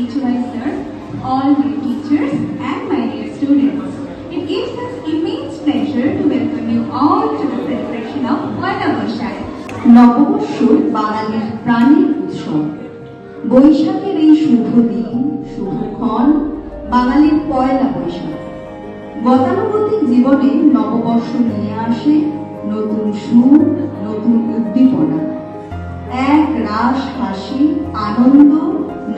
HY sir, all dear teachers and my dear students. It gives us immense pleasure to welcome you all to the celebration of Poila Boishakh. নববর্ষ বাঙালির প্রাণের উৎসব। বৈশাখের এই শুভ দিন, শুভক্ষণ বাঙালির পয়লা বৈশাখ। গতানুগতিক জীবনে নববর্ষ নিয়ে আসে নতুন সুর, নতুন উদ্দীপনা, এক রাস হাসি, আনন্দ,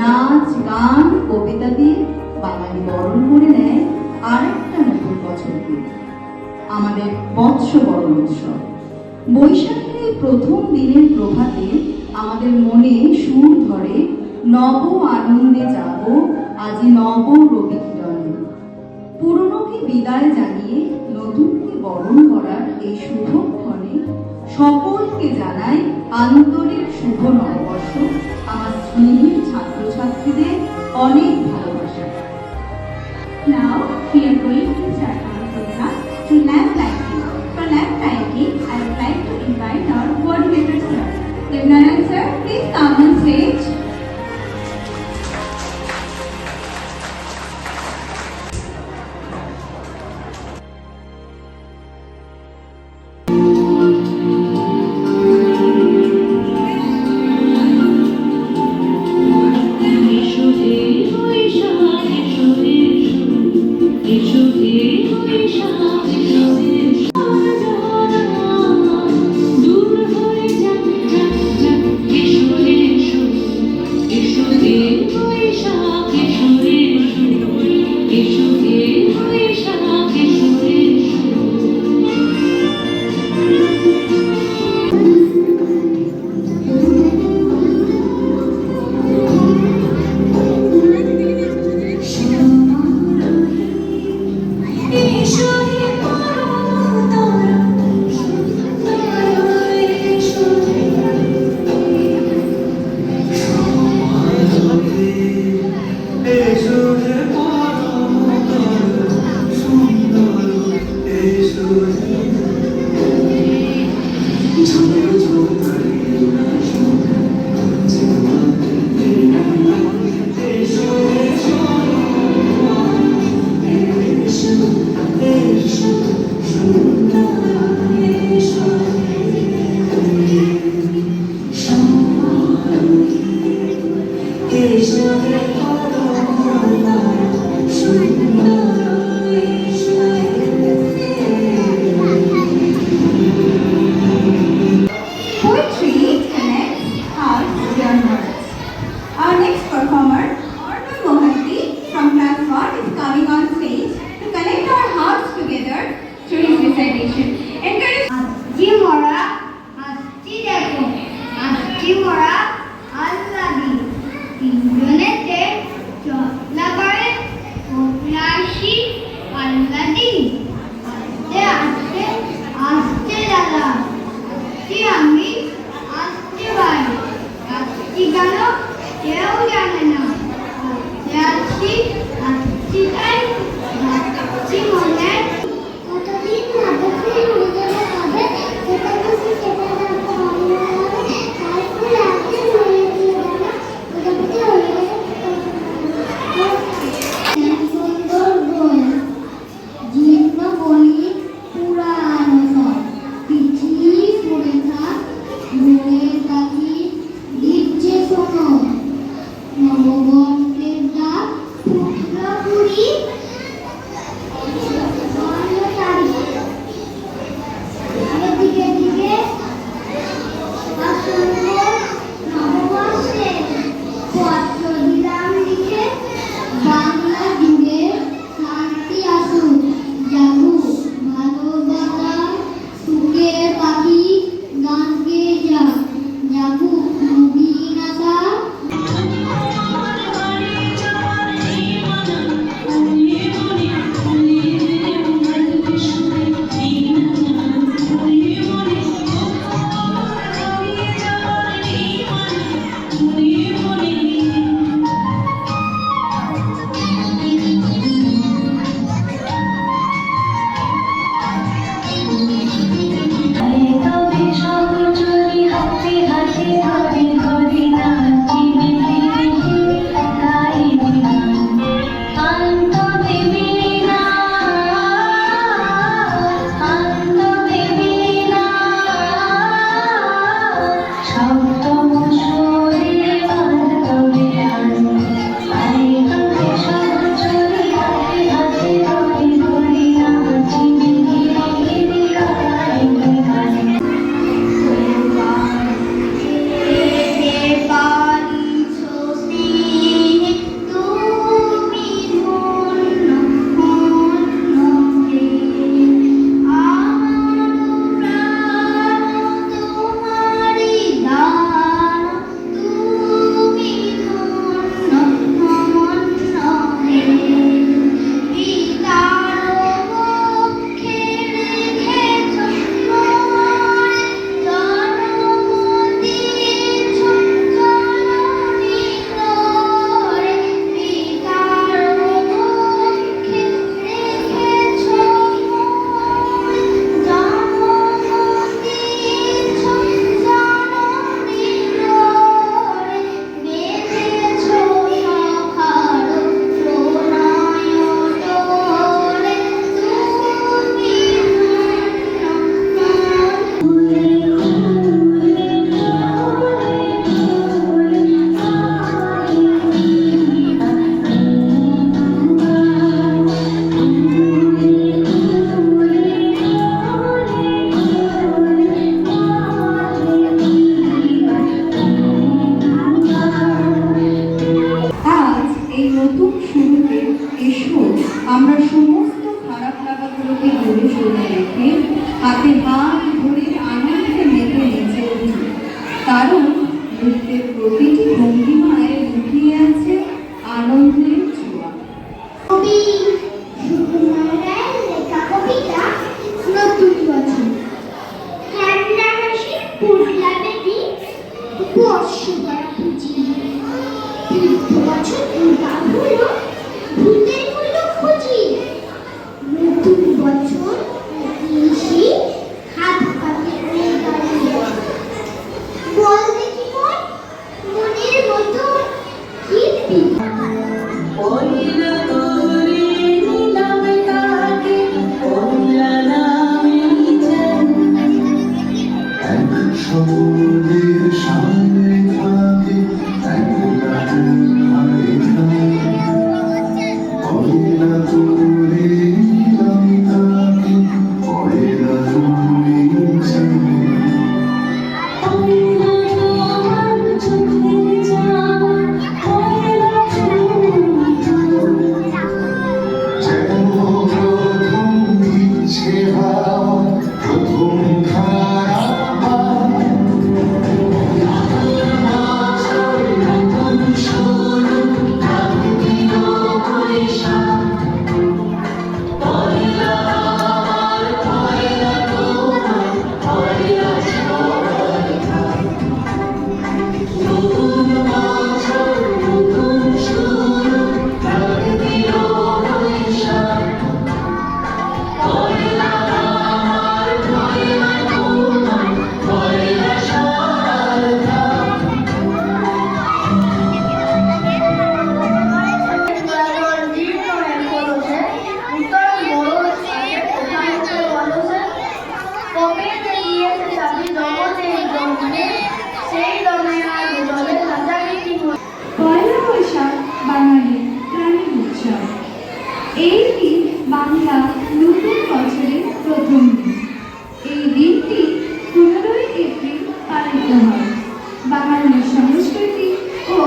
নাচ, গান, কবিতা দিয়ে বাঙালি বরণ করে নেয় আরেকটা নতুন বছরকে, আমাদের বৎস বরণ উৎসব। বৈশাখের এই প্রথম দিনের প্রভাতে আমাদের মনে সুর ধরে, নব আনন্দে যাব আজি নব রবি কিরণে। পুরনোকে বিদায় জানিয়ে নতুনকে বরণ করার এই শুভক্ষণে সকলকে জানাই আন্তরিক শুভ নববর্ষ। আমার স্নেহের ছাত্রছাত্রীদের অনেক ভালোবাসা। Now we are going to start our program to lamp lighting. For lamp lighting, I would like to invite our coordinator sir. Devnarayan sir, please come on stage. কতদিন সকলের সামনে থাকে একলা হায় পয়লা তোরে আমি থাকি পয়লা তুমি যাবে যেন প্রথম ইচ্ছে হওয়া প্রথম ধারা পয়লা বৈশাখ বাঙালির প্রাণের উৎসব। এই দিন বাংলা নতুন বছরের প্রথম দিন। এই দিনটি 15ই এপ্রিল পালিত হয়। বাঙালির সংস্কৃতি ও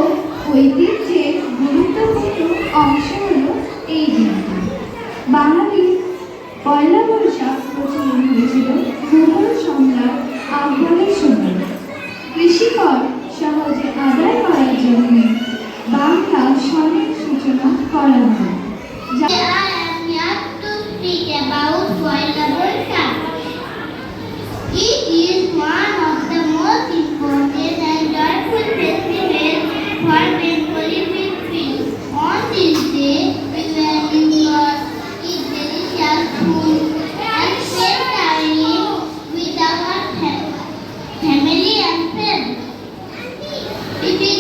ঐতিহ্যের গুরুত্বপূর্ণ অংশ হল এই দিনটি। বাঙালির পয়লা বৈশাখ প্রচলন হয়েছিল মুঘল সম্রাট আকবরের সময়। কৃষিকর সহজে আদায় করার জন্য বাংলা সনের সূচনা করা হয়। I am here to speak about Poila Boishakh. It is one of the most important and joyful festivals for Bengali people. On this day, we enjoy eat delicious food and spend time with our family and friends. It is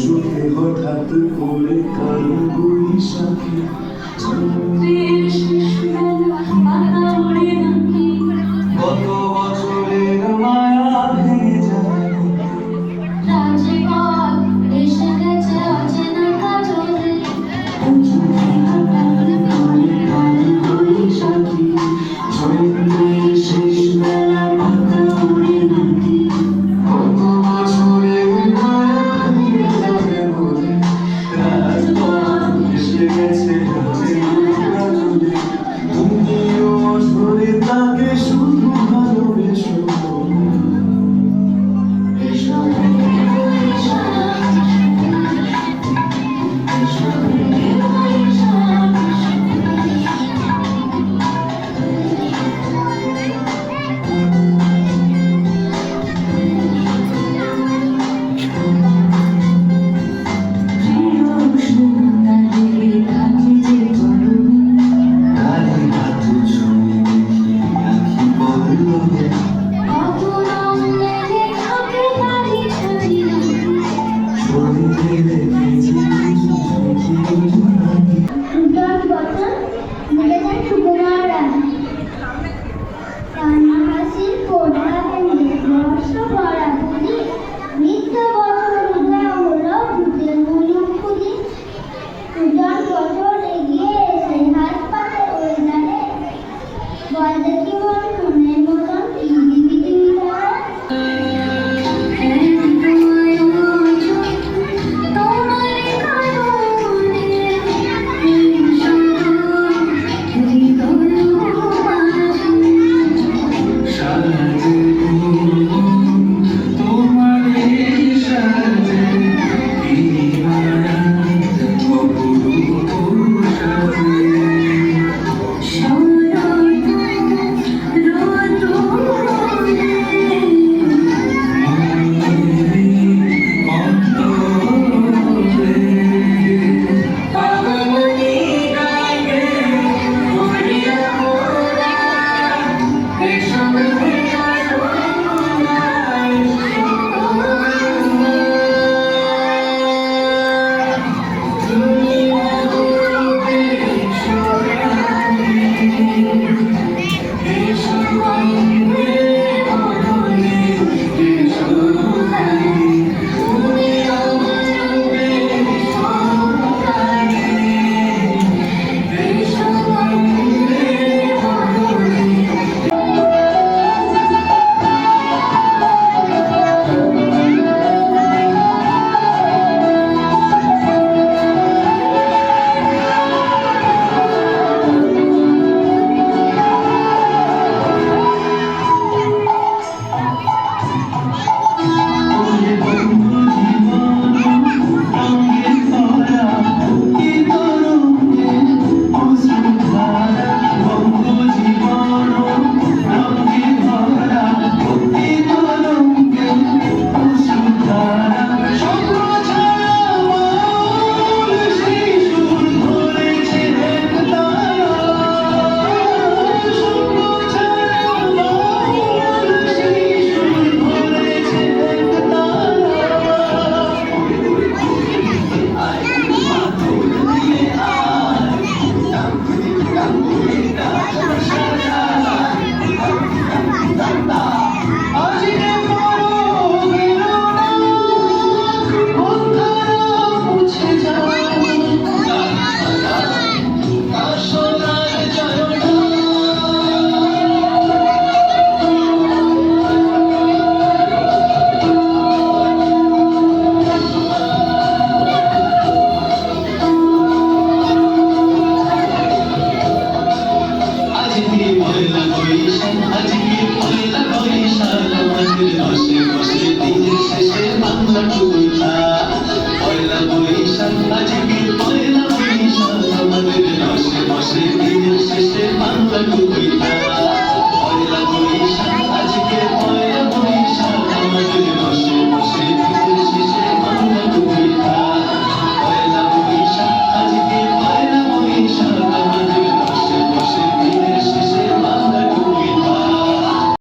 চোখে হঠাৎ করে কালো বৈশাখী কত বছরের মায়া ভেঙে যায় চোখে হঠাৎ করে কালো বৈশাখী চৈত্রের শেষ বেলা পাতা উড়ে নাকি কত বছরের মায়া ভেঙে যাবে বলে রাজপথ এসে গেছে রাজলে তুমিও সরে তাকে শুধু ভালোবেসো তারে হাত ছুঁয়ে দেখি আঁখি বললো শরীরে রেখেছি Sudan Button, Nagadan Sukumaran. Kanahasir Koda and Bosho Paraduli, Nitya Bosho Ruda Holo, Buddha Mulukudi, Sudan Bosho Egie, Sehat Pate Oidare, Valdaki Bon